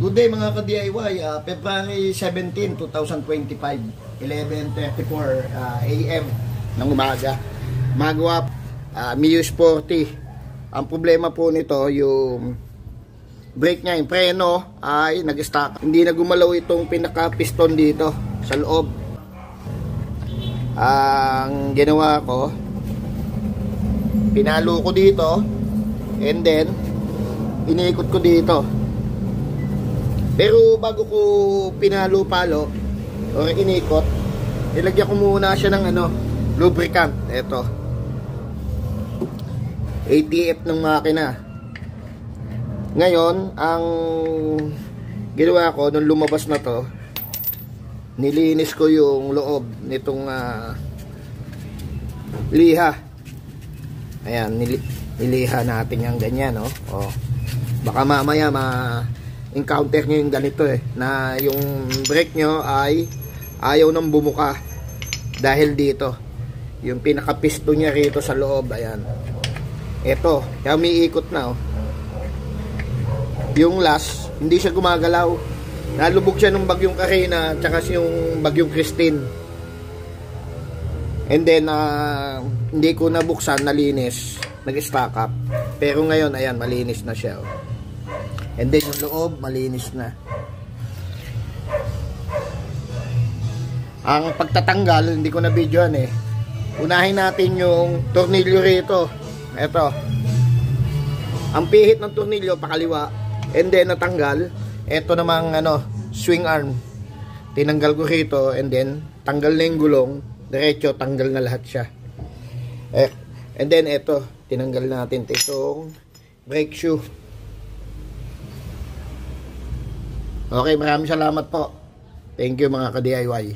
Good day mga ka-DIY, February 17, 2025, 11:34 AM ng umaga. Magawa Mius 40. Ang problema po nito, yung brake niya, yung preno ay nag-stuck. Hindi na gumalaw itong pinaka-piston dito sa loob. Ang ginawa ko, pinalo ko dito and then iniikot ko dito. Pero bago ko pinalo-palo o inikot, nilagyan ko muna siya ng lubricant. Ito, ATF ng makina. Ngayon, ang ginawa ko nung lumabas na to, nilinis ko yung loob nitong liha. Ayan, niliha natin yung ganyan, no? Oh. Baka mamaya encounter nyo yung ganito na yung brake nyo ay ayaw nang bumuka dahil dito yung pinaka-piston niya rito sa loob. Ayan, eto, kaya umiikot na yung last, hindi siya gumagalaw. Nalubog siya ng bagyong Karina tsaka yung bagyong Christine, and then hindi ko nabuksan, nalinis, nag-stack up. Pero ngayon, ayan, malinis na siya. And then yung loob, malinis na. Ang pagtatanggal, hindi ko na videoan Unahin natin yung tornilyo rito. Ito. Ang pihit ng tornilyo, pakaliwa. And then natanggal. Ito namang swing arm. Tinanggal ko rito. And then, tanggal na yung gulong. Diretso, tanggal na lahat siya. And then, ito. Tinanggal natin itong brake shoe. Okay, maraming salamat po. Thank you mga ka-DIY.